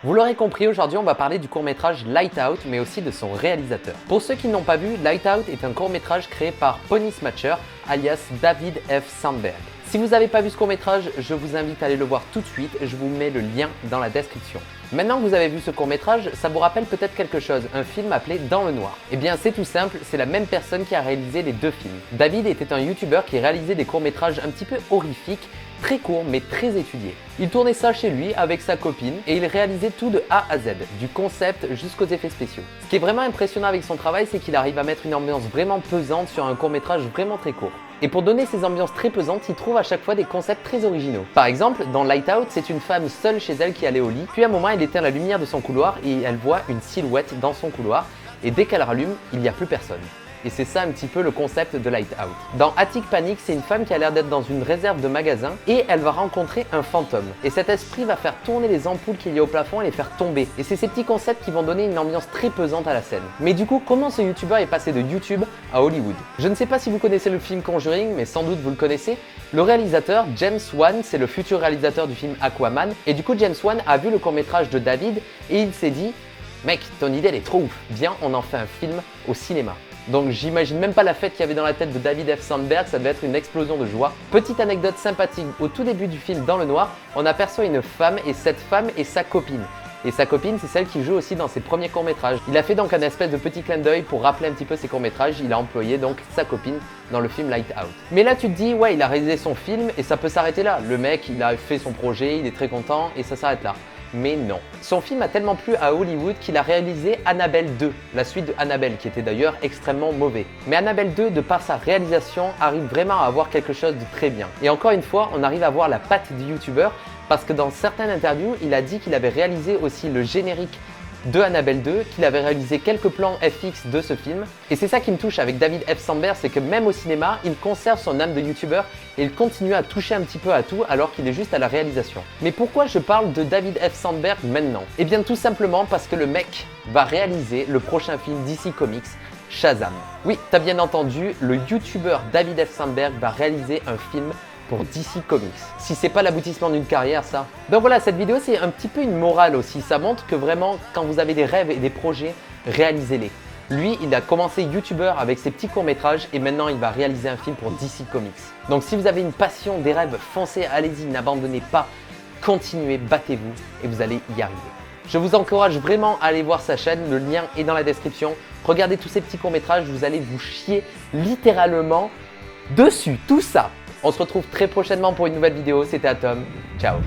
Vous l'aurez compris, aujourd'hui on va parler du court-métrage Lights Out, mais aussi de son réalisateur. Pour ceux qui n'ont pas vu, Lights Out est un court-métrage créé par Pony Smatcher, alias David F. Sandberg. Si vous n'avez pas vu ce court-métrage, je vous invite à aller le voir tout de suite, je vous mets le lien dans la description. Maintenant que vous avez vu ce court-métrage, ça vous rappelle peut-être quelque chose, un film appelé Dans le Noir. Eh bien c'est tout simple, c'est la même personne qui a réalisé les deux films. David était un youtubeur qui réalisait des courts-métrages un petit peu horrifiques, très courts mais très étudiés. Il tournait ça chez lui avec sa copine et il réalisait tout de A à Z, du concept jusqu'aux effets spéciaux. Ce qui est vraiment impressionnant avec son travail, c'est qu'il arrive à mettre une ambiance vraiment pesante sur un court-métrage vraiment très court. Et pour donner ces ambiances très pesantes, il trouve à chaque fois des concepts très originaux. Par exemple, dans Lights Out, c'est une femme seule chez elle qui allait au lit, puis à un moment elle éteint la lumière de son couloir et elle voit une silhouette dans son couloir, et dès qu'elle rallume, il n'y a plus personne. Et c'est ça un petit peu le concept de Lights Out. Dans Attic Panic, c'est une femme qui a l'air d'être dans une réserve de magasin et elle va rencontrer un fantôme. Et cet esprit va faire tourner les ampoules qu'il y a au plafond et les faire tomber. Et c'est ces petits concepts qui vont donner une ambiance très pesante à la scène. Mais du coup, comment ce youtubeur est passé de YouTube à Hollywood? Je ne sais pas si vous connaissez le film Conjuring, mais sans doute vous le connaissez. Le réalisateur, James Wan, c'est le futur réalisateur du film Aquaman. Et du coup, James Wan a vu le court-métrage de David et il s'est dit « Mec, ton idée elle est trop ouf, viens on en fait un film au cinéma ». Donc j'imagine même pas la fête qu'il y avait dans la tête de David F. Sandberg, ça devait être une explosion de joie. Petite anecdote sympathique, au tout début du film Dans le Noir, on aperçoit une femme et cette femme est sa copine. Et sa copine, c'est celle qui joue aussi dans ses premiers courts-métrages. Il a fait donc un espèce de petit clin d'œil pour rappeler un petit peu ses courts-métrages, il a employé donc sa copine dans le film Lights Out. Mais là tu te dis, ouais il a réalisé son film et ça peut s'arrêter là. Le mec il a fait son projet, il est très content et ça s'arrête là. Mais non. Son film a tellement plu à Hollywood qu'il a réalisé Annabelle 2, la suite de Annabelle, qui était d'ailleurs extrêmement mauvais. Mais Annabelle 2, de par sa réalisation, arrive vraiment à avoir quelque chose de très bien. Et encore une fois, on arrive à voir la patte du youtubeur, parce que dans certaines interviews, il a dit qu'il avait réalisé aussi le générique de Annabelle 2, qu'il avait réalisé quelques plans FX de ce film. Et c'est ça qui me touche avec David F. Sandberg, c'est que même au cinéma, il conserve son âme de youtubeur et il continue à toucher un petit peu à tout alors qu'il est juste à la réalisation. Mais pourquoi je parle de David F. Sandberg maintenant? Eh bien tout simplement parce que le mec va réaliser le prochain film DC Comics, Shazam. Oui, t'as bien entendu, le youtubeur David F. Sandberg va réaliser un film pour DC Comics. Si c'est pas l'aboutissement d'une carrière, ça. Donc voilà, cette vidéo, c'est un petit peu une morale aussi. Ça montre que vraiment, quand vous avez des rêves et des projets, réalisez-les. Lui, il a commencé youtubeur avec ses petits courts-métrages et maintenant, il va réaliser un film pour DC Comics. Donc si vous avez une passion, des rêves, foncez, allez-y, n'abandonnez pas, continuez, battez-vous et vous allez y arriver. Je vous encourage vraiment à aller voir sa chaîne, le lien est dans la description. Regardez tous ces petits courts-métrages, vous allez vous chier littéralement dessus, tout ça. On se retrouve très prochainement pour une nouvelle vidéo. C'était Atom. Ciao.